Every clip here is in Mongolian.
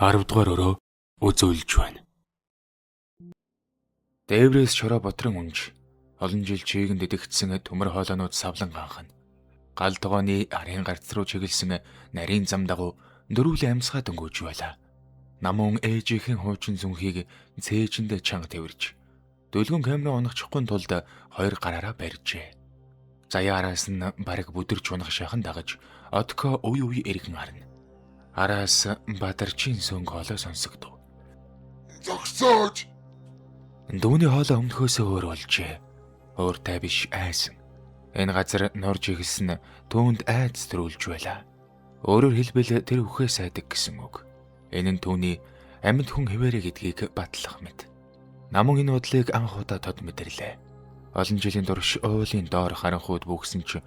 10 дугаар өрөө үзүүлж байна. Дээврээс шороо ботрон унж олон жил чийгэнд идэгдсэн төмөр хоолойнууд савлан ганхна. Гал тогооны арын гарц руу чиглэсэн нарийн зам дагуу дөрвөлэн амьсгаа дөнгөж байлаа. Намун ээжийнхэн хуучин зүнхийг цээжинд чанга тэрвэрж дөлгөн камераа унахчихгүй тулд хоёр гараараа барьжээ. Заяа араас нь бараг бүдэрч унах шахан дагаж Отко уй уй эргэн харна. Араас Бадарчин сөнг хоолой сонсогдов. Зогсооч! Дүүний хоолой өмнөхөөсөө өөр болжээ. Өөртэй биш айсан. Энэ газар норж игэлсэн түүнд айц төрүүлж байлаа. Өөрөөр хэлбэл тэр үхээ сайдаг гэсэн үг. Энэ нь түүний амьд хүн хэвээрээ гэдгийг батлах мэт. Намун энэ бодлыг анх удаа тод мэдэрлээ. Олон жилийн турш уулын доор харанхууд бүгсэн ч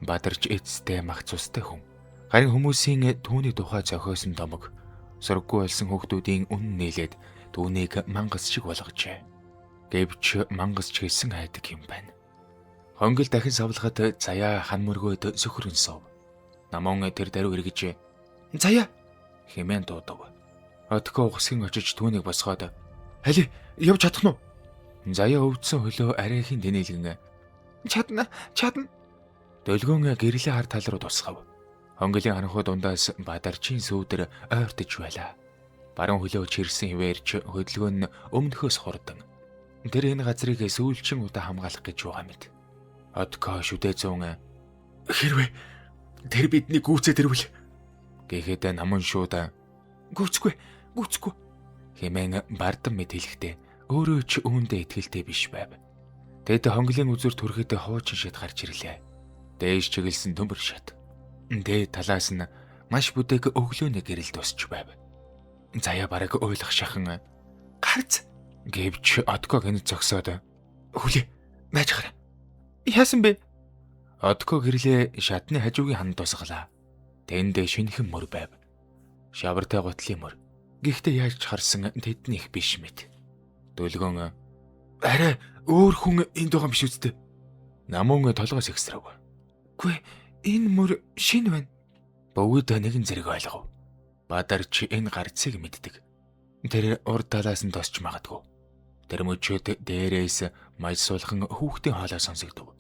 Бадарч эцтэй мах цустай хүн. Харин хүмүүсийн түүний тухай зохиосон домог сурггүй болсон хүүхдүүдийн үнэн нийлээд түүнийг мангас шиг болгожээ. Гэвч мангас ч гэсэн хайдаг юм байна. Хонгил дахин савлахад Заяа хан мөргөөд сөхрөн сов. Намун тэр даруй эргэж "Заяа" хэмээн дуудав. Отко ухсгийн очиж түүнийг босгоод "Хали, явж чадах нь уу?" Заяа өвдсөн хөлөө арайхийн дэнэлгэн "Чадна. Дөлгөөн гэрлээ хар тал руу тусгав. Хонгилын харанхуй дундаас Бадарчин сүүдэр ойртож байлаа. Баруун хөлөө чирсэн хിവэрч хөдөлгөөн нь өмнөхөөс хурдан. Тэр энэ газрыг сүүлчин удаа хамгаалах гэж байгаа мэт. Отко шүдэ зүүн "Хэрвээ тэр бидний гүйцээ тэрвэл" гэхэд намун шууд "Гүйцэхгүй" хэмээн бардам мэд хэлэхдээ өөрөө ч үүндээ итгэлтэй биш байв. Тэд хонгилын үзүр түрхэд хуучин шат гарч ирлээ. Дээж чиглэсэн төмөр шат. Дээд талаас нь маш бүдэг өглөөний гэрэл тусч байв. Заяа бараг ойлгох шахан "Гарц" гэвч Отко гэнэт зогсоод "Хүлээ, байж гараа. Яасан бэ?" Отко гэрлээ шатны хажуугийн ханд тусгалаа. Тэнд шинэхэн мөр байв. Шавартай гутлын мөр. Гэхдээ яаж харсан тэднийх биш мэт. Дөлгөн "Арай өөр хүн энд байгаа юм биш үстэ." Намун толгоос ихсрэв. "Гүй, энэ мөр шинэ байна." Бүгд нэгэн зэрэг ойлгов. Бадарч энэ гарцыг мэддэг. Тэр урд талаас нь тосч магадгүй. Тэр мөчөд дээрээс маяг суулхан хүүхдийн хоолой сонсогдов.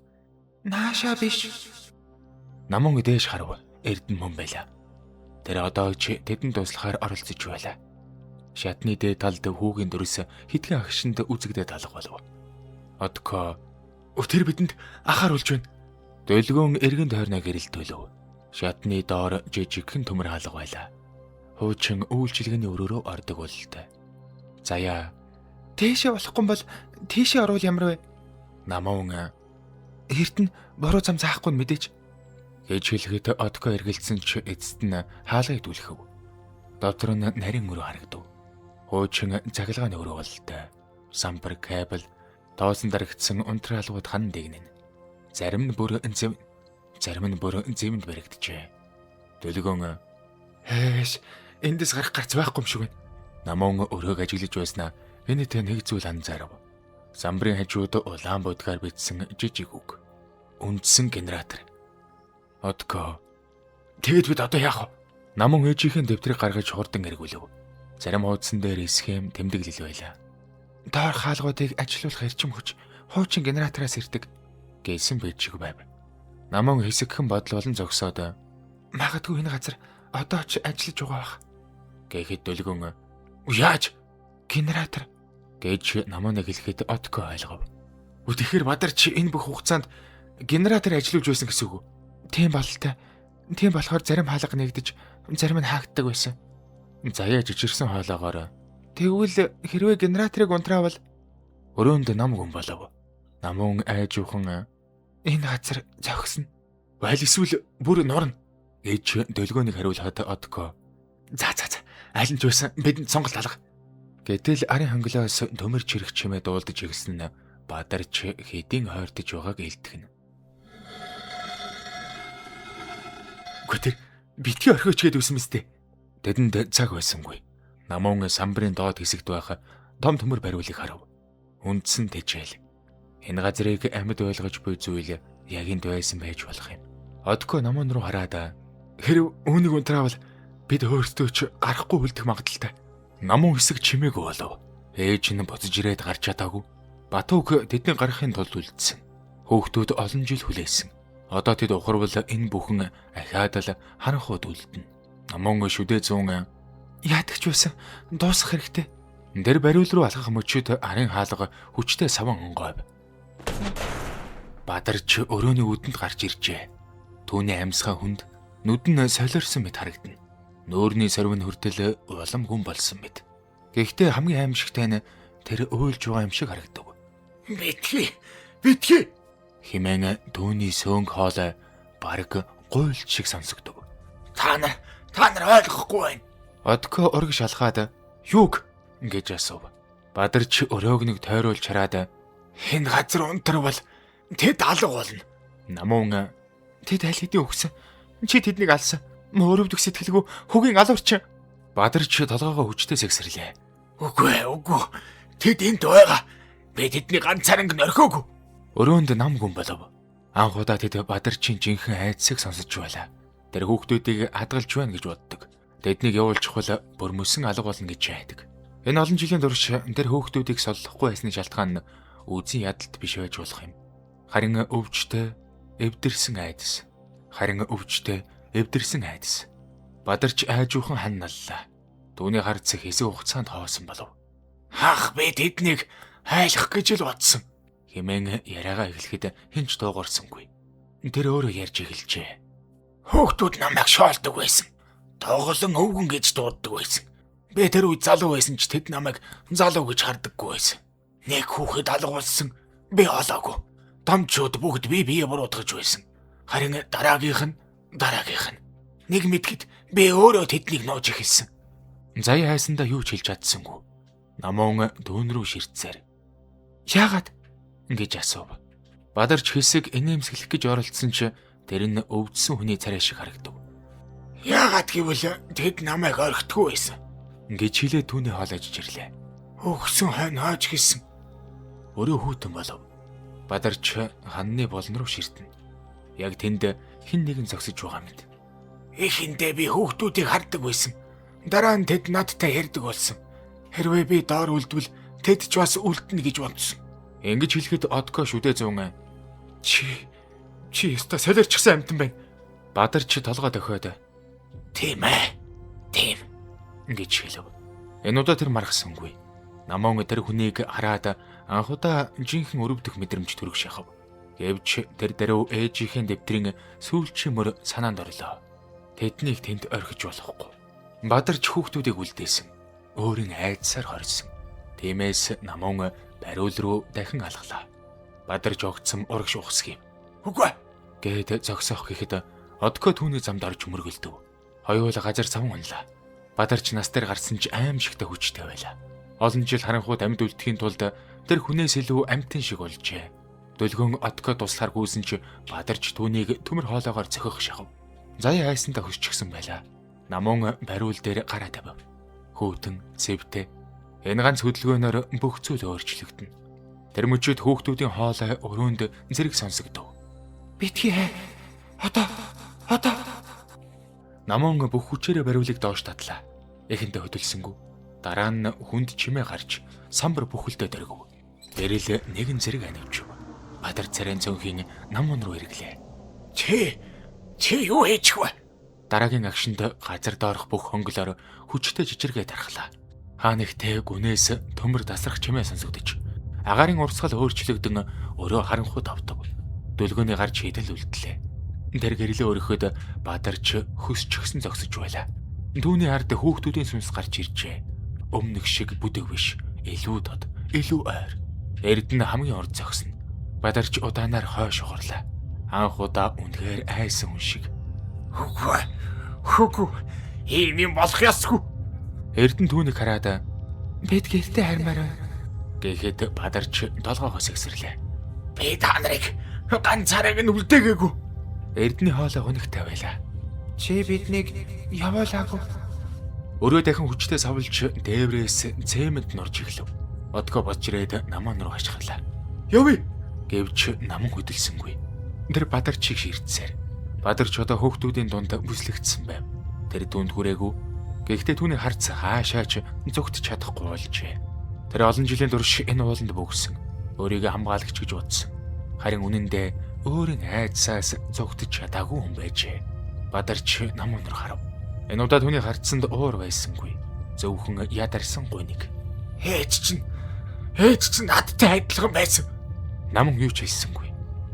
"Наашаа биш." Намун дээш харав. Эрдэн мөн байлаа. Тэр одоо ч тэдэнд туслахаар оролцож байлаа. Шатны дээд талд хүүгийн дөрөс хитгэн агшинд үзэгдээд алга болов. Отко "Тэр бидэнд ахаар болж байна." Дөлгөөн эргэн тойрноо гэрэлтүүлв. Шатны доор жижигхэн төмөр хаалга байлаа. Хуучин үйлчилгээний өрөөрөө ордог бололтой. Заяа "Тийшээ болохгүй бол тийшээ орвол ямар вэ?" Намун "Эрт нь бороо зам заахгүй нь мэдээч" гэж хэлэхэд Отко эргэлзсэн ч эцэст нь хаалга идүүлэхв. Дотор нь нарийн өрөө харагдав. Хуучин цаглагааны өрөө бололтой. Самбар кабел тоосон дарагдсан унтраалгууд хан дэгнэн. Зарим нь бүр зэвэнд баригджээ. Дөлгөөн "Хэш, эндээс гарах гарц байхгүй юм шиг байна." Намун өрөөг ажиглаж байснаа энэтэй нэг зүйл анзаарав. Самбарын хажууд улаан будгаар бичсэн жижиг үг. "Үндсэн генератор." Отко "Тэгэд бид одоо яах вэ?" Намун ээжийнхэн дэвтрийг гаргаж хурдан эргүүлв. Зарим хуудсан дээр схем тэмдэглэл байлаа. "Доор хаалгуудыг ажилуулах эрчим хүч хуучин генератороос ирдэг" гэсэн бичиг байв. Намун хэсэгхэн бодол болон зогсоод "Магадгүй энэ газар одоо ч ажиллаж байгаа бах" гэхэд дөлгөн "Яаж? Генератор" гэж намуныг хэлэхэд Отко ойлгов. "Тэгэхээр Бадарч энэ бүх хугацаанд генератор ажиллаж байсан гэсэн үг үү?" "Тийм бололтой. Тийм болохоор зарим хаалга нэгдэж, зарим нь хаагддаг байсан." Заяа жижигсэн хоолоогоор "Тэгвэл хэрвээ генераторыг унтраавал" өрөөнд нам гүн болов. Намун айжуухан "Энэ газар зогсно. Байл эсвэл бүр норно" гэж дөлгөөнийг хариулахад Отко За аль нь ч байсан бидэнд сонголт алга. Гэтэл арын хонглоос төмөр чирэх чимээ дуулдаж ирсэн нь Бадарч хэдийн хойртож байгааг илтгэнэ. "Гүтэр битгий орхиоч гээд үсэн мэт. Тэдэнд цаг байсангүй. Намун самбарын доод хэсэгт байх том төмөр бариулыг харав. Үндсэн тэжээл. Энэ газрыг амьд ойлгож буй зүйл яг энд байсан байж болох юм. Отко намун руу хараад "Хэрв үүнийг унтраавал Бид өөрсдөө ч гарахгүй үлдэх магадaltaй. Намун хэсэг чимээгүй болов. Ээж нь буцаж ирээд гарч чадаагүй. Батууг тэдний гарахын тулд үлдсэн. Хүүхдүүд олон жил хүлээсэн. Одоо тэд ухарвал энэ бүхэн ахаад л харанхууд үлдэнэ. Намун шүдээ зүүн яадаг ч байсан дуусах хэрэгтэй. Тэр бариул руу алхах мөчөд арын хаалга хүчтэй саван онгойв. Бадарч өрөөний үдэнд гарч иржээ. Түүний амьсгаа хүнд нүд нь солиорсон мэт харагдана. Нөөрний сорвын хүртэл улам гүн болсон мэт. Гэхдээ хамгийн аимшигтай нь тэр уйлж байгаа юм шиг харагдав. Битгий хэмээн түүний сөөнг хоолой бараг гуйлж шиг сонсогдов. Та нар ойлгохгүй байна. Одко орг шалгаад юуг гэж асуув. Бадарч өрөөг нэг тойруулж хараад энэ газар унтарвал тэд алга болно. Намун тэд аль хэдийн өгсөн. Чи тэднийг алсан. Мөрөвдөх сэтгэлгүй хөгийн алуурч. Бадарч толгоогоо хүчтэй сэгсэрлээ. Үгүй. Тэд энд байгаа. Би тэдний ганцаараа нөрхөөгүй. Өрөөнд нам гүн болов. Анх удаа тэд Бадарчийн жинхэнэ айдсыг сонсож байлаа. Тэр хүүхдүүдийг хадгалж байна гэж боддог. Тэднийг явуулчихвал бүр мөсөн алга болно гэж хайдаг. Энэ олон жилийн турш тэр хүүхдүүдийг соллохгүй байсны шалтгаан нь үзэн ядалт биш байж болох юм. Харин өвчтөй эвдэрсэн айдас. Бадарч айжуухан ханналлаа. Түүний хар цэг хэсэг хугацаанд хоосон болов. Хаах би тэднийг айлах гэж л бодсон. Хэмээн яриагаа эхлэхэд хинч дуугарсангүй. Тэр өөрөө ярьж эхэлжээ. Хүүхдүүд намайг шоолдог байсан. Тоглон өвгөн гэж дууддаг байсан. Би тэр үед залуу байсан ч тэд намайг залуу гэж хардаггүй байсан. Нэг хүүхэд алгуулсан. Би олоогүй. Домчууд бүгд бие буруутгаж байсан. Харин дараагийнх нь нэг мэдгэд би өөрөө тэднийг нууж эхэлсэн. Заяа хайсандаа юу ч хэлж чадсангүй. Намун дүүн рүү ширтсээр. Яагаад гэж асуув. Бадарч хэсэг инээмсэглэх гэж оролцсон ч тэр нь өвдсөн хүний царай шиг харагдав. Яагаад гэвэл тэд намайг орхитгүй байсан гэж хэлээ түүний хоолойж ирлээ. Өгсөн хань хааж гисэн. Өрөө хүүтэн болов. Бадарч ханны болон руу ширтэнэ. Яг тэнд хэн нэгэн зогсож байгаа мэт. Эхэндээ би хүүхдүүдийг хардаг байсан. Дараа нь тэд надтай ярьдаг болсон. Хэрвээ би доор үлдвэл тэд ч бас үлдэнэ гэж бодсон. Ингэж хэлэхэд Одко шүдээ зүүн. Чи өстой солиорчихсан амтан байна. Бадарч толгой дохиод. Тийм гэж хэлв. Энэ удаа тэр маргасангүй. Намун тэр хүнийг хараад анх удаа жинхэнэ өрөвдөх мэдрэмж төрөх шахав. Гэвч тэр даруй ээжийнхэн дэвтрийн сүүлчийн мөр санаанд орлоо. Тэднийг тэнд орхиж болохгүй. Бадарч хүүхдүүдийг үлдээсэн. Өөрийн айдсаар хорьсон. Тиймээс намун бариул руу дахин алглаа. Бадарч огцсон урагш ухсгийв. Үгүй гэд зогсоох гэхэд Одко түүний замд орж мөргөлдөв. Хоёул газар савн унлаа. Бадарч нас дээр гарсан ч аимшигтай хүчтэй байлаа. Олон жил харанхуйд амьд үлдэхийн тулд тэр хүнээс илүү амьтан шиг болжээ. Дөлгөн Одко туслахаар гүйсэн ч Бадарч түүнийг төмөр хоолоогоор зөхөх шахав. Заяа хайсандаа хөсчихсэн байлаа. Намун бариул дээр гараа тавив. Хүүтэн, цэвтэй. Энэ ганц хөдөлгөөнөөр бүх зүйл өөрчлөгдөнө. Тэр мөчөд хүүхдүүдийн хоолой өрөөнд зэрэг сонсогдов. Битгий. Одоо. Намун бүх хүчээрээ бариулыг доош татлаа. Эхэндээ хөдөлсөнгүү. Дараа нь хүнд чимээ гарч самбар бүхэлдээ дөргөв. Тэрэл нэгэн зэрэг анивчв. Бадар царайн цонхийн намун руу ирэглээ. Чи юу хийчих вэ? Дараагийн агшинд газар доорх бүх хонглоор хүчтэй жижиргээ тархлаа. Хаа нэгтээ гүнээс төмөр тасрах чимээ сонсогдож, агаарын урсгал өөрчлөгдөн өрөө харанхуй тавтав. Дөлгөөний гарч хідэл үлдлээ. Тэр гэрлээ өрөхөд Бадарч хөсчихсэн зогсож байлаа. Түүний ард хүүхдүүдийн сүнс гарч иржээ. Өмнөх шиг бүдэг биш, илүү дод, илүү ойр. Эрдэнэ хамгийн урд зогсно. Бадарч удаанаар хойш хорлоо. Анх удаа үнэхээр айсан хүн шиг. Хөөгүй. Ийм юм болох ёсгүй. Эрдэнэ түүнийг хараад бид гэртээ хармаар гэхэд Бадарч толгоогоо сэгсэрлээ. Би та нарыг ганцаараа нь үлдээгээгүй. Эрдэнэ хоолой хөнөгтэй байлаа. Чи биднийг явуулаагүй. Өрөө дахин хүчтэй савлж дээврээс цемент норж эхлэв. Одко бодж ирээд наман руу хашгирлаа. Явъя гэвч наман хөдөлсөнгүй. Тэр Бадарчийг ширтсээр. Бадарч одоо хүүхдүүдийн дунд бүслэгдсэн байв. Тэр дүнд хүрээгүй Гэхдээ түүний харц хаашаач зүгт чадахгүй болжээ. Тэр олон жилийн турш энэ ууланд бөгсөн өөрийгөө хамгаалагч гэж бодсон. Харин үнэн дээр өөрийн айдсаас зүгтж чадаагүй хүн байжээ. Бадарч нам өнөр харав. Энэ удаа түүний харцсанд уур байсангүй. Зөвхөн ядарсан гуйныг. Ээж чинь надтай адилхан байсан. Намун юу ч хэлсэнгүй.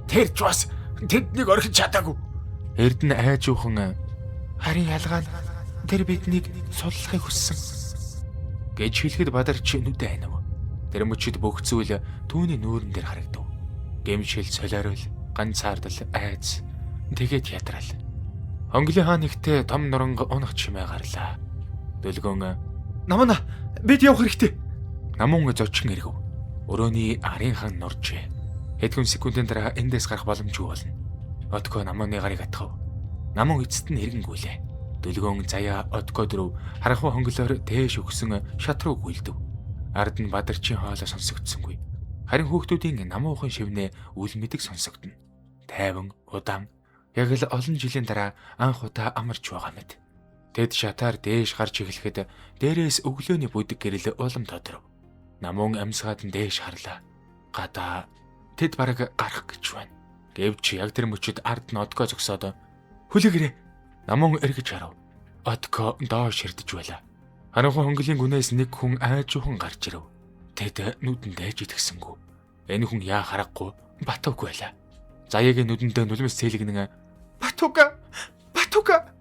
Тэр ч бас тэднийг орхиж чадаагүй. Эрдэнэ айжуухан харин ялгаа нь тэр биднийг суллахыг хүссэн гэж хэлэхэд Бадарч нүдэ айнав. Тэр мөчид бүх зүйл түүний нүүрэн дээр харагдав. Гэмшил солиорол, ганцаардал, айц, тэгээд ядрал. Хонглын хаан ихтэй том нуранг унах чимээ гарлаа. Дөлгөөн намана бид явах хэрэгтэй. Намун зочин эргэв. Өрөөний арын хан нуржээ. Хэдхэн секундын дараа эндээс гарах боломжгүй болно. Отко намууны гарыг атгав. Намун эцэст нь хэрэгнгүүлээ. Дөлгөөн заяа Отко дөрөв харахуу хонглоор дээш өгсөн шат руу гүйлдэв. Ард нь Бадарчийн хоолой сонсогдсонгүй. Харин хүүхдүүдийн намуухан шивнээ үл мэдэг сонсогдно. Тайван, удаан, яг л олон жилийн дараа анх удаа амарч байгаа мэт. Тэд шатаар дээш гарч эхлэхэд дээрээс өглөөний бүдэг гэрэл улам тодров. Намун амьсгаад нь дээш харлаа. Гадаа тэд бараг гарах гэж байна. Гэвч яг тэр мөчид ард нь Отко зогсоод хүлээгээрэй. Намун эргэж харав. Отко доош ширдэж байлаа. Харанхуй хонглын гүнээс нэг хүн айжуухан гарч ирэв. Тэд нүдэндээ житгсэнгүү. Энэ хүн яа харахгүй Батууг байлаа. Заяагийн нүдэндээ нулимс цээлгэнэн Батууга.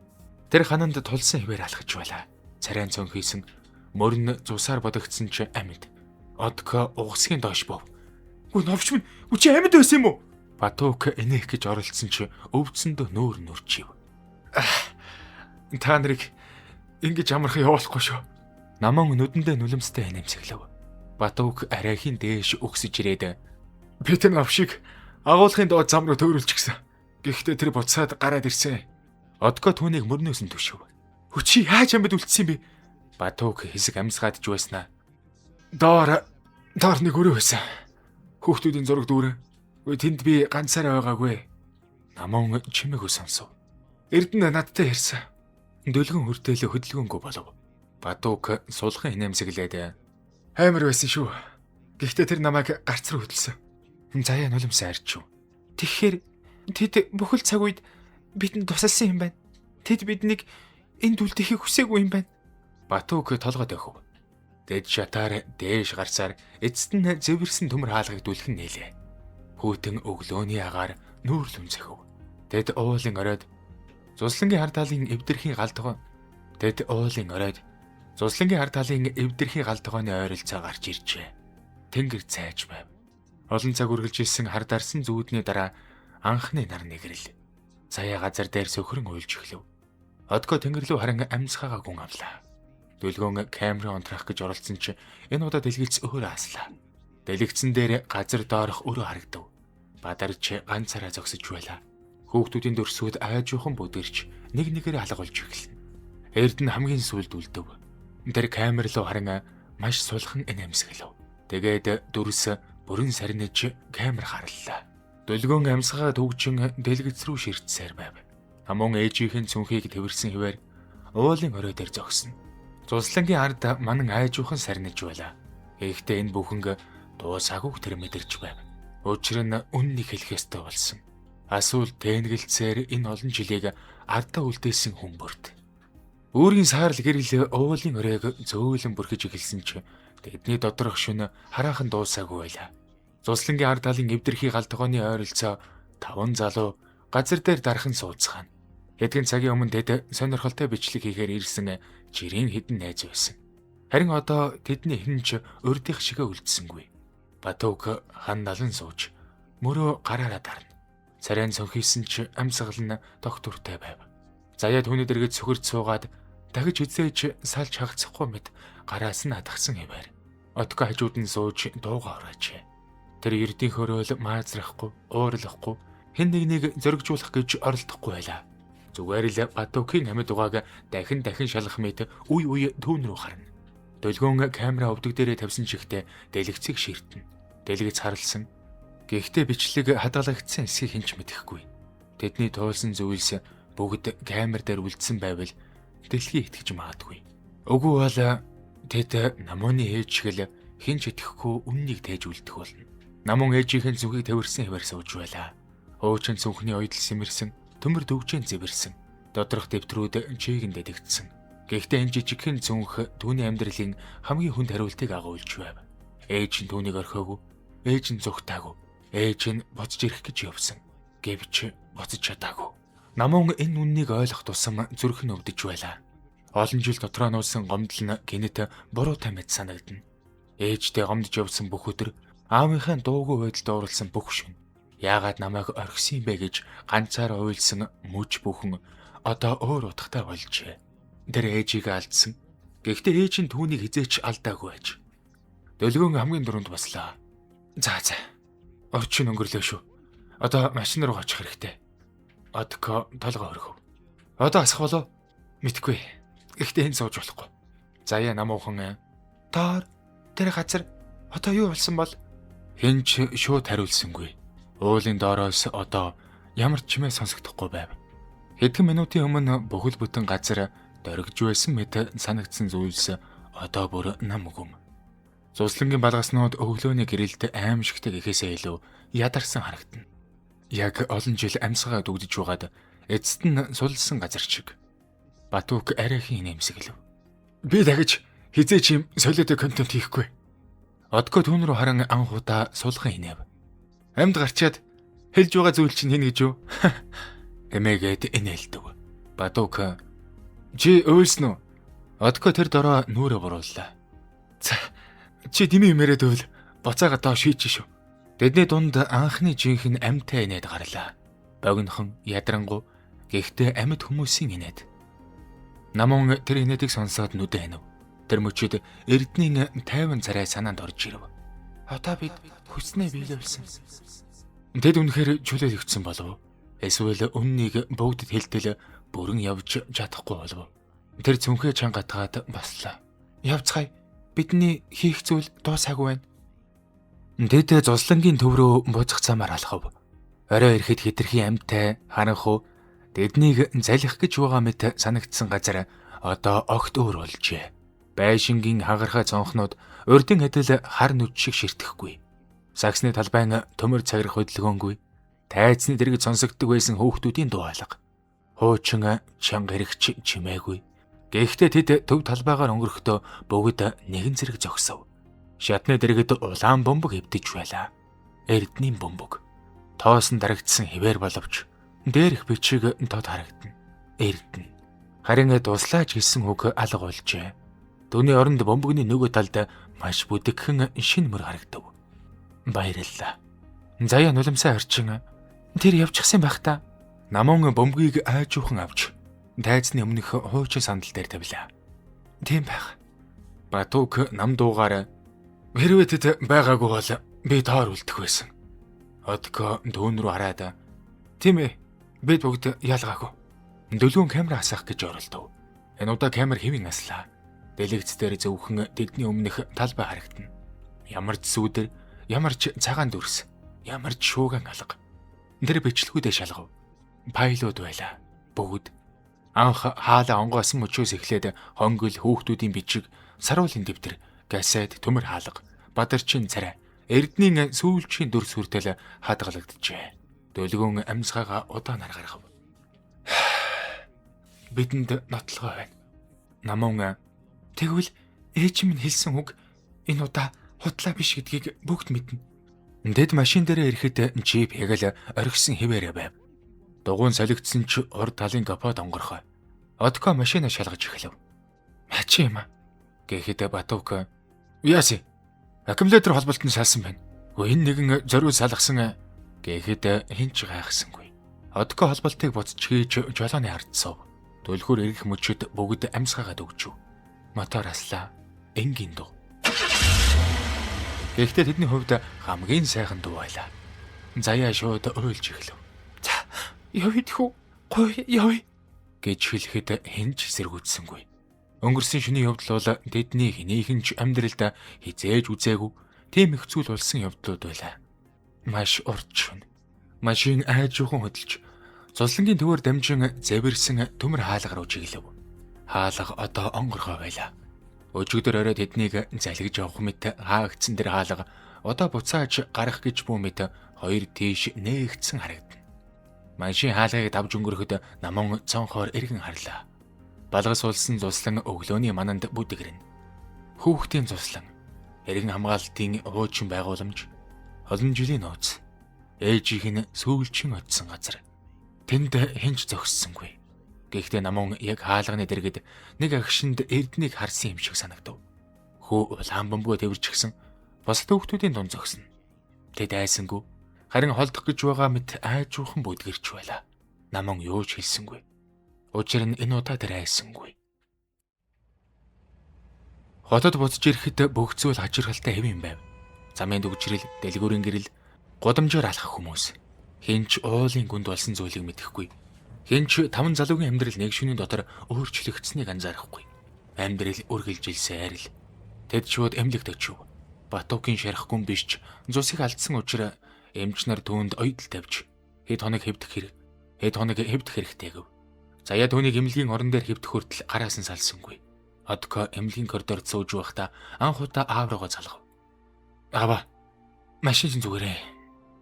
Тэр хананд тулсан хിവэр алхаж байлаа. Царайн цон хийсэн мөрн зусаар бодогдсон ч амьд. Отко угсгийн доош бов. Гүн овч минь чи амьд байсан юм уу? Батууг энэх гэж оролцсон ч өвдсөндөө нүүр нүрчив. Та нарыг ингэж амархан явуулахгүй шүү. Наман нүдэндээ нулимстай нэмсэглэв. Батууг арайхийн дээш өгсөж ирээд би тэр навшиг агуулгын доод зам руу төөрүүлж гисэн. Гэхдээ тэр буцаад гараад ирсэн. Отко түүнийг мөрнөөс нь төшөв. Хүчи яаж амьд үлдсэн бэ? Батууг хэсэг амьсгаадж байснаа. Доор нэг өрөө байсан. Хүүхдүүдийн зураг дүүрэн. Тэнд би ганцаараа байгаагүй. Намун чимээгөө сонсов. Эрдэнэ надтай ярьсан. Дөлгөн хүртэл хөдөлгөөнгүй болов. Батууг сулхан инээмсэглээд амар байсан шүү. Гэхдээ тэр намайг гарц руу хөдөлсөн. Заяа нулимсаа арчив. Тэгэхээр тэд бүхэл цаг үед бидэнд тусалсан юм байна. Тэд биднийг энд үлдэхийг хүсээгүй юм байна. Батууг толгойд өгөв. Тэд шатаар дээш гарсаар эцэст нь зэвэрсэн төмөр хаалгыг дүлхэн нээлээ. Хүүтэн өглөөний агаар нүүрлүн цахив. Тэд уулын оройд Зуслангийн хар талын эвдэрхийн галтгоо. Тэд уулын оройд Зуслангийн хар талын эвдэрхийн галтгооны ойролцоо гарч иржээ. Тэнгэр цайж байв. Олон цаг үргэлжилсэн хар дарсан зүүдний дараа анхны нар нэгрэл. Заяа газар дээр сөхрөн уйлж эхлэв. Отко тэнгэр рүү харин амьсгаагаа гүн авлаа. Дөлгөөн камерын онтрах гэж оролцсон ч энэ удаа дэлгэц өөр ааслаа. Дэлгэцэн дээр газар доорох өрөө харагдав. Бадарч ганцаараа зогсож байлаа. Хүүхдүүдийн дөрсүүд айжуухан бүдэрч нэг нэгээр алгуулж эхэлнэ. Эрдэнэ хамгийн сүүлд үлдэв. Тэр камер руу харин маш сулхан инээмсэглэв. Тэгээд дөрс бүрэн сарниж камер харлаа. Дөлгөөн амьсгаа төгжин дэлгэц рүү ширтсээр байв. Намун ээжийнхэн цүнхийг тэрсэн хിവэр уулын орой дээр зогсно. Зуслангийн ард манан айжуухан сарниж байлаа. Гэхдээ энэ бүхэн дуусаагүй тэр мэдэрч байв. Учир нь үннийг хэлэх ёстой болсон. Асуул тэнгэлцээр энэ олон жилийг ардаа үлдээсэн хүн бүрд. Өөрийн саарл гэрэл уулын оройг зөөлөн бүрхэж эхэлсэн ч тэдний доторх шөнө хараахан дуусаагүй байлаа. Зуслангийн ард талын эвдэрхий галтгооны ойролцоо 5 залуу газар дээр дархан сууцгаана. Хэдхэн цагийн өмнө тэд сонирхолтой бичлэг хийхээр ирсэн жирийн хідэн найз байсан. Харин одоо тэдний хэн ч урдих шигэ үлдсэнгүй. Батууг хан налан сууж мөрөө гараараа дарна. Царайн цонхийсэн ч амьсгал нь доктортай байв. Заяа түүний дэргэд сөхөрч суугаад дахиж эзээж салж хагцахгүй мэт гараас нь хатгсан хэвээр. Отко хажууд нь сууж дууга ороочээ. Тэр эрдийн хөрөөл маазрахгүй, уурлахгүй, хэн нэгнийг зөргижүүлэх гэж оролдохгүй байлаа. Зүгээр л Батуугийн амьд угааг дахин шалгах мэт үе үе түүн рүү харна. Дөлгөөн камера өвдөг дээрээ тавьсан чихтэй дэлгэцийг ширтэн. Дэлгэц харлсан. Гэхдээ бичлэг хадгалагдсан эсхийг хинч мэдэхгүй. Тэдний туулсан зүйлс бүгд камер дээр үлдсэн байвал дэлхий итгэж магадгүй. Үгүй бол тэд намууны ээжгэл хинч итгэхгүй үннийг тээж үлдэх болно. Намун ээжийнхэн зүгийг тавирсан хэвээр сууж байлаа. Хуучин цүнхний ойдл сэмэрсэн, төмөр дөвжэн зэвэрсэн. Доторх дэвтрүүд чийгэн дэдэгдсэн. Гэхдээ энэ жижигхэн цүнх түүний амьдралын хамгийн хүнд хариултыг агуулж байв. Ээж нь түүнийг орхиогүй, ээж нь зүгтаагүй, ээж нь буцаж ирэх гэж явсан. Гэвч буцаж чадаагүй. Намун энэ үннийг ойлгох тусам зүрх нь өвдөж байлаа. Олон жил дотроо нуусан гомдол нь гинэт буруутай мэт санагдана. Ээжтэй гомдож явсан бүх өдөр аавынхаа дуугүй байдалд оруулсан бүх шөнө. Яагаад намайг орхисон юм бэ гэж ганцаараа уйлсан мүж бүхэн одоо өөр утгатай болжээ. Тэр ээжийг алдсан. Гэхдээ ээж нь түүнийг хизээч алдаагүй байж. Дөлгөөн хамгийн дөрөнд баслаа. За. Орчин өнгөрлөө шүү. Одоо машин руу очих хэрэгтэй. Одко толгой өргөв. Одоо асах болов? Мэдгүй. Гэхдээ энэ сууж болохгүй. Заяа намуухан тэр газар одоо юу болсон бол? Хинч шууд хариулсангүй. Уулын доороос одоо ямар ч чимээ сонсогдохгүй байв. Хэдхэн минутын өмнө бүхэл бүтэн газар дөргиж байсан мэт санагдсан зүйлс одоо бүр нам өгөм. Зуслангийн балгаснууд өглөөний гэрэлд аимшигтай гэхээсээ илүү ядарсан харагдана. Яг олон жил амьсгаа дүгдэж байгаад эцэст нь сулсан газар шиг. Батүк арайхийн нэмсэглэв. Би дахиж хизээч юм солиотой контент хийхгүй. Одко түүн рүү харан анхудаа сулхан инэв. Амьд гарчаад хэлж байгаа зүйл чинь хин гэж юу? Эмээгээд инээлдэв. Батук чи өөлснө үү? Одко тэр дороо нүрэ бурууллаа. Чи дими юмэрээд өөл буцаага доо шийч шүү. Тэдний дунд анхны жинхэнэ амьтаа инээд гарлаа. Богинохон ядрангу гэхдээ амьд хүмүүсийн инээд. Намун тэр инээдийг сонсоод нүдэ хэнэв. Тэр мөчид эрдэнийн тайван царай санаанд орж ирэв. Одоо бид хүснээ биелүүлсэн. Тэд үнэхээр чөлөөлөгдсөн болов. Эсвэл үннийг бүгдд хэлтэл бүрэн явж чадахгүй болов. Тэр цүнхээ чангатгаад баслаа. Явцгаая. Бидний хийх зүйл дуусаагүй байна. Тэд зуслангийн төв рүү буцах замаар алхав. Орой ирэхэд хэтэрхий амьтай харанхуу тэднийг залих гэж байгаа мэт санагдсан газар одоо огт өөр болжээ. Байшингийн хагархай цонхнууд урдын адил хар нүд шиг ширтэхгүй. Саксны талбайн төмөр цагирах хөдөлгөөнгүй. Тайцны дэргэд сонсогддог байсан хөөхтүүдийн дуу алга. Хуучин чанга хэрэгч чимээгүй. Гэхдээ тэд төв талбайгаар өнгөрөхдөө бүгд нэгэн зэрэг зогсов. Шатны дэргэд улаан бөмбөг хэвдэж байлаа. Эрдэнийн бөмбөг. Тоосон дарагдсан хിവэр боловч дээрх бичиг тод харагдана. Эрдэнэ. Харин дуслаач гэсэн үг алга болжээ. Түүний оронд бөмбөгний нөгөө талд маш бүдэгхэн шин мөр харагдав. Баярлалаа. Заяа нулимсаа орчин тэр явчихсан байх та. Намун бөмбөгийг айжуухан авч тайзны өмнөх хуучин сандал дээр тавилаа. Тийм байх. Батук нам дуугаар хэрвээ тэд байгаагүй бол би тоор үлдэх байсан. Одко дүүн рүү хараад тийм ээ бид бүгд ялгаагүй. Дөлгөөн камера асаах гэж оролдов. Энэ удаа камер хэвэн аслаа. Дэлгэц дээр зөвхөн тэдний өмнөх талбай харагдана. Ямар ч сүудэр, ямар ч цагаан дүрс, ямар ч шууган алга. Тэр бичлэгүүдээ шалгав. Пайлууд байлаа. Бүгд анх хаалаа онгоосон мөчөөс эхлээд хонгил хүүхдүүдийн бичиг, саруулын дэвтэр, касет, төмөр хаалга, бадарчин царай, эрдэнийн сүүлчийн дүрс хүртэл хадгалагджээ. Дөлгөөн амьсгаагаа удаан гаргав. Бидэнд нотлогоо байна. Намун тэгвэл ээж минь хэлсэн үг энэ удаа худлаа биш гэдгийг бүгд мэднэ. Тэд машин дээрээ ирэхэд джип яг л орхисон хിവэрэ байв. Дугуун солигдсон ч урд талын капот онгорхой. Одко машина шалгаж эхлэв. Хачи юм аа. Гэхэд Батук яаси аккумулятор холболт нь салсан байна. Энэ нэгэн зориуд салгасан гэхэд хинч гайхсангүй. Одко холболтыг буцаж хийж жолооны хардсав. Дөлхөр ирэх мөчөд бүгд амьсгаагаад өгчв. Мотор аслаа. Энгийн дуу. Гэхдээ тэдний хувьд хамгийн сайхан дуу байлаа. Заяа шууд уйлж эхлэв. За, явъя гой явъя гэж хэлэхэд хинч сэргүүцсэнгүй. Өнгөрсөн шөнийн явдал бол тэдний хэнийхэн ч амьдралд хизээж үзээгүй тийм их зүйл болсон явдлууд байлаа. Маш урт шөнө. Машин айжуухан хөдөлж Зуслангийн төвөр дамжин зэвэрсэн төмөр хаалга руу чиглэв. Хаалга одоо онгоргоо байлаа. Өчигдөр оройд тэднийг залгиж явах мэт хаагдсан тэр хаалга одоо буцааж гарах гэж бүү мэт хоёр тийш нээгдсэн харагдана. Маншийн хаалгыг давж өнгөрөхөд намун цонхоор эргэн харлаа. Балгас улсан цуслан өглөөний мананд бүдгэрнэ. Хүүхдийн цуслан, эргэн хамгаалтын хуучин байгууламж, олон жилийн нууц, ээжийнх нь сүүлчийн очсон газар. Тэнд хинч зогссонгүй. Гэхдээ намун яг хаалганы дэргэд нэг агшинд эрднийг харсан юм шиг санагдав. Хүү улаан бөмбөгөө тэрвэрчихсэн босд хүүхдүүдийн дунд зогсно. Тэд айсангүй. Харин холдох гэж байгаа мэт айжуухан бүдгэрч байлаа. Намун юу ч хэлсэнгүй. Учир нь энэ удаа тэр айсангүй. Хотод буцаж ирэхэд бүх зүйл хачирхалтай хэвэн байв. Замын дүгжрэл, дэлгүүрийн гэрэл, гудамжаар алхах хүмүүс. Хинч уулын гүнд болсон зүйлийг мэдэхгүй. Хинч 5 залуугийн амьдрал нэг шөнийн дотор өөрчлөгдсөнийг анзаарахгүй. Амьдрал үргэлжилсэн арил. Тэд шууд эмнэлэгт очив. Батуугийн шарах гүн биш зусыг алдсан учраас эмч нар түүнд ойдол тавьж хэд хоног хэвдэх хэрэгтэй гэв. Заяа түүнийг эмнэлгийн орон дээр хэвдэх хүртэл гараас нь салсангүй. Одко эмнэлгийн коридорд сууж байхдаа анх удаа аав руугаа залгав. "Аава, машин зүгээрээ.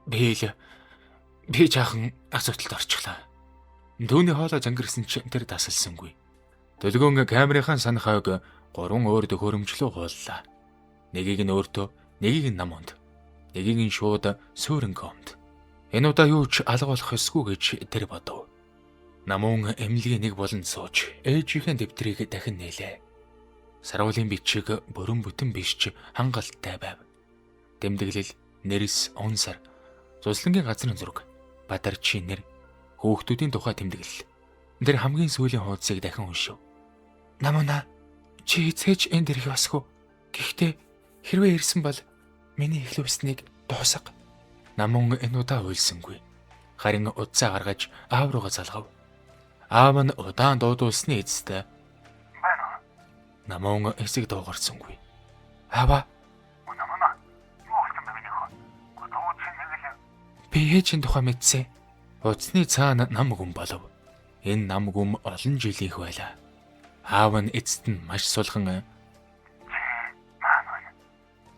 Би жаахан асуудалд орчихлоо." Түүний хоолой зангирсан ч тэр тасалсангүй. Төлгөөн камерын санахайг 3 өөр төхөөрөмжлөө хууллаа. Нэгийг нь өөртөө, нэгийг нь намунд, нэгийг нь шууд суурин комд. Энэ удаа юу ч алга болох ёсгүй гэж тэр бодов. Намун эмнэлгийн нэг болонд сууж ээжийнхээ дэвтрийг дахин нээлээ. Саруулын бичиг бүрэн бүтэн биш ч хангалттай байв. Тэмдэглэл, нэрс, онсар, цуслангийн газрын зураг, бадарчийн нэр, хүүхдүүдийн тухай тэмдэглэл. Тэр хамгийн сүүлийн хуудсыг дахин уншив. "Намуна, чи эцээж энд ирэх ёсгүй. Гэхдээ хэрвээ ирсэн бол миний эхлэл усныг дуусга." Намун энэ удаа уйлсангүй. Харин удаа гаргаж аав руугаа залгав. Аав нь удаан дуудуулсны эцэстээ намун эсэг дуугарсангүй. "Аава, намуна, юу болсон бэ минийх? Гудуу чи нэг л би ээжийн тухай мэдсэн." Уцсны цаана нам гүм болов. Энэ нам гүм олон жилийнх байлаа. Аав нь эцэст нь маш сулхан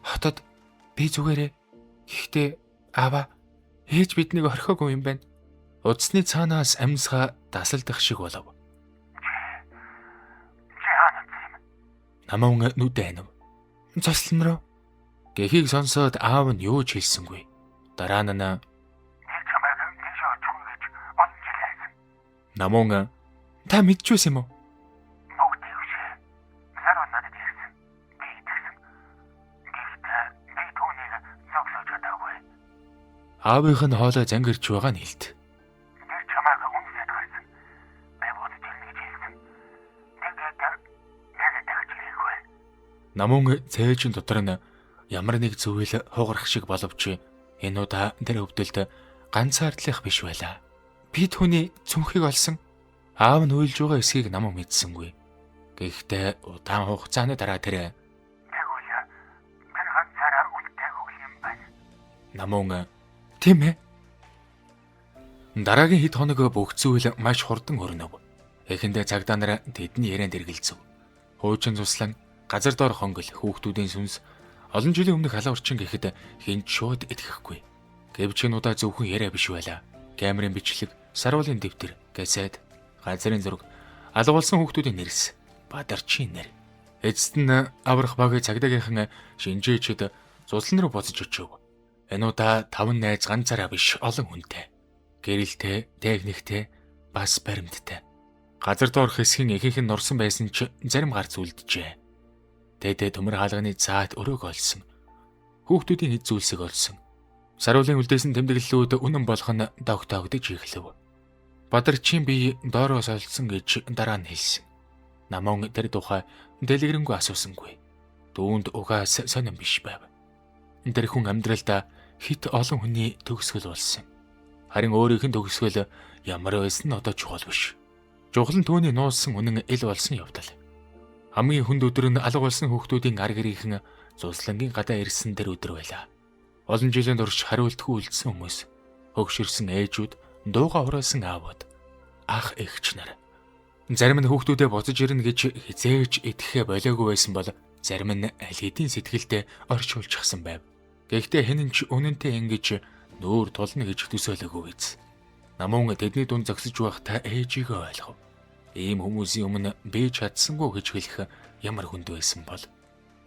"Хотод би зүгээрээ. Гэхдээ аава, ээж биднийг орхиогүй юм байна." Уцсны цаанаас амьсгаа дасалдах шиг болов. Намун нүд айнав. "Цослон руу." Гэхийг сонсоод аав нь юу ч хэлсэнгүй. Дараа нь намун "Та мэдчихвэс юм уу?" Аавынх нь хоолой зангирч байгаа нь хэлд. Намун цээжин дотор нь ямар нэг зүйл хугарах шиг боловч энэ удаа тэр өвдөлд ганцаардлах биш байлаа. Би түүний цүнхийг олсон. Аав нь уйлж байгаа эсхийг намун мэдсэнгүй. Гэхдээ удаан хугацааны дараа тэр ганцаараа үлдээх юм байна. Намун "Тийм ээ." Дараагийн хэд хоног бүх зүйл маш хурдан өрнөв. Эхэндээ цагдаа нар тэдний ярианд эргэлзэв. Хуучин цуслан, газар дор хонгол, хүүхдүүдийн сүнс, олон жилийн өмнөх халаа орчин гэхэд хинч шууд итгэхгүй. Гэвч энэ удаа зөвхөн яриа биш байлаа. Камерын бичлэг, саруулын дэвтэр, касет, газрын зураг, алга болсон хүүхдүүдийн нэрс, бадарчийн нэр. Эцэст нь аврах багийн цагдаагийнхан шинжээчд цуслан руу буцаж очив. Энэ удаа 5 найз ганцаараа биш олон хүнтэй. Гэрэлтэй, техниктэй, бас баримттай. Газар доорх хэсгийн ихэнх нь нурсан байсан ч зарим гарц үлджээ. Тэд төмөр хаалганы цаат өрөөг олсон. Хүүхдүүдийн эд зүйлсийг олсон. Саруулын үлдээсэн тэмдэглэлүүд үнэн болох нь тогтоогдож эхлэв. Бадарчийн бие доороос олсон гэж дараа нь хэлсэн. Намун тэр тухай дэлгэрэнгүй асуусангүй. Дүүнд угаас сонирн биш байв. Тэр хүн амьдралдаа хит олон хүний төгсгөл болсон. Харин өөрийнх нь төгсгөл ямар байсан нь одоо чухал биш. Чухал нь түүний нуусан үнэн ил болсон явдал. Хамгийн хүнд өдөр нь алга болсон хүүхдүүдийн ар гэрийнхэн цуслангийн гадаа ирсэн тэр өдөр байлаа. Олон жилийн турш хариултгүй үлдсэн хүмүүс, хөгшөрсөн ээжүүд, дууга хураасан аавууд, ах эгч нар. Зарим нь хүүхдүүдээ буцаж ирнэ гэж хизээж итгэхэ болоогүй байсан бол зарим нь аль хэдийн сэтгэлдээ орчуулчихсан байв. Гэхдээ хэн ч үнэнтэй ингэж нүүр тулна гэж төсөөлөөгүй биз. Намун тэдний дунд зогсож байхдаа ээжийгөө ойлгов. Ийм хүмүүсийн өмнө би чадсангүй гэж хэлэх ямар хүнд байсан бол.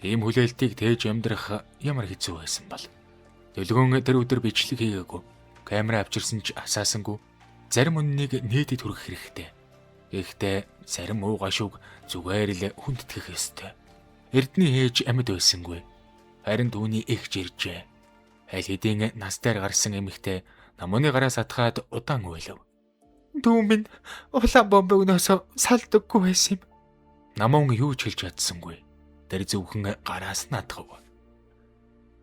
Ийм хүлээлтийг тээж амьдрах ямар хэцүү байсан бол. Дэлгүүн тэр өдөр бичлэг хийгээгүй. Камера авчирсан ч асаасангүй. Зарим үннийг нийтэд хүргэх хэрэгтэй. Гэхдээ зарим уу гашууг зүгээр л хүндэтгэх ёстой. Эрдний ээж амьд байсангүй. Харин түүний эгч иржээ. Аль хэдийн настайр гарсан эмэгтэй намууны гараас атгаад удаан уйлав. Дүү минь улаан бомбогноос салдаггүй байсан юм. Намун юу ч хэлж чадсангүй. Тэр зөвхөн гараас нь атгав.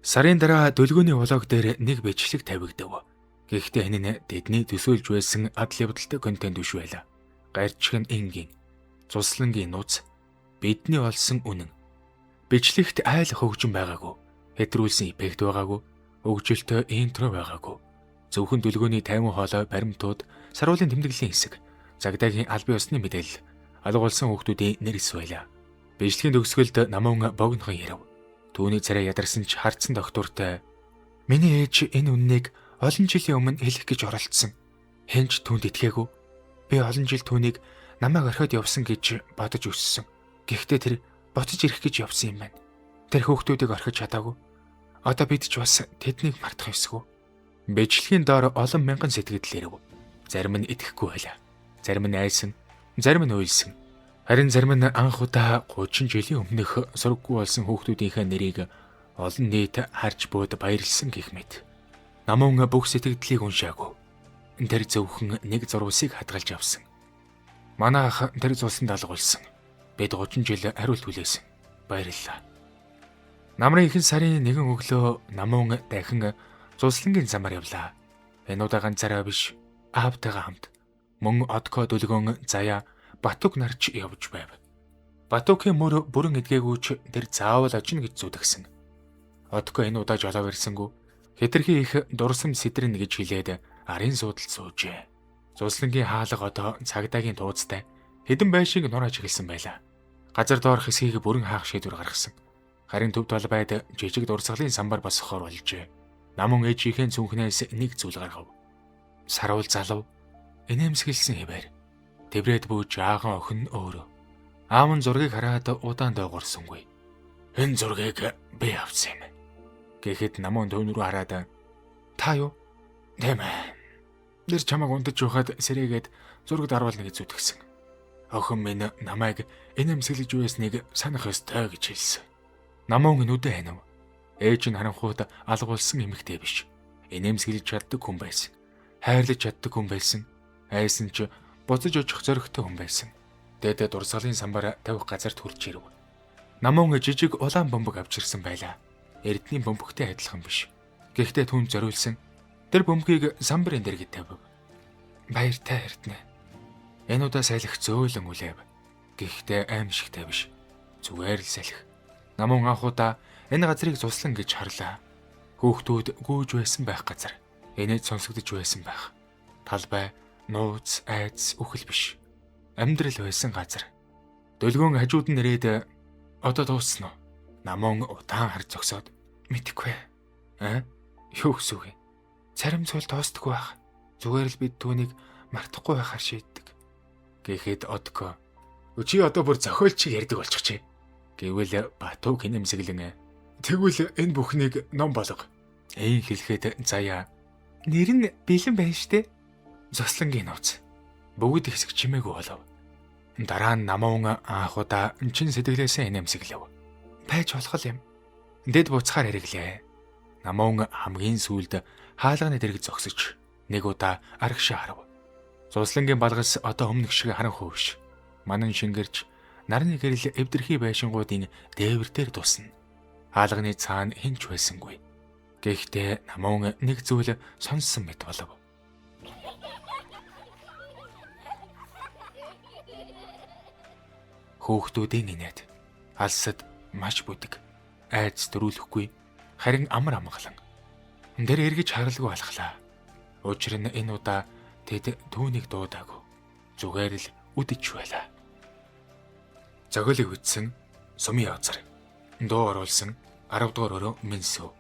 Сарын дараа дөлгөөний влог дээр нэг бичлэг тавигдав. Гэхдээ энэ нь тэдний төсөөлж байсан адал явдалтай контент биш байлаа. Гарчиг нь энгийн, цуслангийн нууц, бидний олсон үнэн. Бичлэгт айл хөгжин байгаагүй, хэтрүүлсэн эффект байгаагүй, хөгжилтэй интро байгаагүй. Зөвхөн дөлгөөний 50 хоолой баримтууд, саруулын тэмдэглэлийн хэсэг, цагдаагийн албан ёсны мэдээлэл, алгуулсан хүүхдүүдийн нэрс байлаа. Бичлэгийн төгсгөлд намун богинохон ярав. Түүний царай ядарсан ч харцсан доктортой "Миний ээж энэ үннийг олон жилийн өмнө хэлэх гэж оролдсон. Хэнч түүнд итгээгүй. Би олон жил түүнийг намайг орхиод явсан гэж бодож өссөн. Гэхдээ тэр буцаж ирэх гэж явсан юм байна. Тэр хүүхдүүдийг орхиж чадаагүй. Одоо бид ч бас тэднийг мартах ёсгүй." Бичлэгийн доор олон мянган сэтгэл ирв. Зарим нь итгэхгүй байлаа. Зарим нь айсан, зарим нь уйлсан. Харин зарим нь анх удаа 30 жилийн өмнөх сургаггүй болсон хүүхдүүдийнхээ нэрийг олон нийт харж бууд баярлсан гэх мэт. Намун бүх сэтгэлдлийг уншаагүй. Тэр зөвхөн нэг зурвасыг хадгалж авсан. Манай ах тэр зулсанд алгуулсан. Бид 30 жил хариулт хүлээсэн. Баярлалаа. Намрын ихэнх сарын нэгэн өглөө намун дахин зулслангийн замаар явлаа. Энэ удаа ганцаараа биш, аавтайгаа хамт. Мөн Одко дөлгөөн заяа Батук нарч явж байв. Батукийн мөр бүрэн эдгээгүй ч тэр заавал очно гэж зүтгэсэн. Одко энэ удаа жолоо ирсэнгүй. Хэтэрхий их дурсам сэтрэн гэж хэлээд арын суудалд суужээ. Зулслангийн хаалга одоо цагдаагийн тууцтай хэдэн байшиг нурааж эхэлсэн байлаа. Газар доорх хэсгийг бүрэн хаах шийдвэр гаргасан. Харин төв талбайд жижиг дурсгалын самбар босгохоор болжээ. Намун ээжийнхээ зүнхнээс нэг зүйл гаргав. Саруул залуу инээмсэглсэн хэвээр. Тэврээд бууж аахан охин өөрөө. Аав нь зургийг хараад удаан дойгорсонгүй. "Энэ зургийг би авсан юм." Гэхэд намун түүн рүү хараад "Та юу?" "Тийм ээ. Тэр чамайг унтаж явахад сэрээгээд зураг даруулна гэж зүтгэсэн. Охин минь намайг инээмсэглэж байсныг санах ёстой гэж хэлсэн." Намун нүдэ ханав. Ээж нь харанхуйд алгуулсан эмэгтэй биш. Инээмсэглэж чаддаг хүн байсан. Хайрлаж чаддаг хүн байсан. Айсан ч буцаж очих зоригтой хүн байсан. Дээд дурсгалын самбар тавих газарт хүрч ирэв. Намун жижиг улаан бөмбөг авчирсан байлаа. Эрдний бөмбөгтэй адилхан биш. Гэхдээ түүнд зориулсан. Тэр бөмбөгийг самбарын дэргэд тавив. "Баяртай эрдэнэ. Энэ удаа салхи зөөлөн үлээв. Гэхдээ аимшигтай биш. Зүгээр л салхи." Намун анх удаа энэ газрыг зуслан гэж харлаа. Хүүхдүүд гүйж байсан байх газар. Энэд сонсогдож байсан байх. Талбай, нууц, айц, үхэл биш. Амьдрал байсан газар. Дөлгөөн хажууд нь нэрээд "Одоо дууссан уу?" Намун удаан харж зогсоод "Мэдэхгүй. Юу гэсэн үг юм? Царим цул тоостгүй байх. Зүгээр л бид түүнийг мартахгүй байхаар шийддэг." Гэхэд Одко "Чи одоо бүр зохиолчиг ярьдаг болчихжээ." Гэвэл Батук инээмсэглэн "Тэгвэл энэ бүхнийг ном болго." Ийн хэлэхэд заяа "Нэр нь бэлэн байна штэ." Зослонгийн нууц. Бүгд хэсэг чимээгүй болов. Дараа нь намун анх удаа чин сэтгэлээсээ инээмсэглэв. "Байж болох юм. Дэд буцахаар хэрэглээ." Намун хамгийн сүүлд хаалганы дэргэд зогсож нэг удаа арагшаа харав. Зуслангийн балгас одоо өмнөх шиг харанхуй биш. Манан шингэрч нарны гэрэл эвдэрхий байшингуудын дээвэр дээр тусна. Хаалганы цаана хинч байсангүй. Гэхдээ намун нэг зүйл сонссон мэт болов. Хүүхдүүдийн инээд алсад маш бүдэг. Айц дөрүүлэхгүй, харин амар амгалан. Тэр эргэж харалгүй алхлаа. Учир нь энэ удаа тэд түүнийг дуудаагүй. Зүгээр л үдэж байлаа. Зохиолыг бичсэн Сумын Язар. Дуу оруулсан 10 дугаар өрөө Минсү.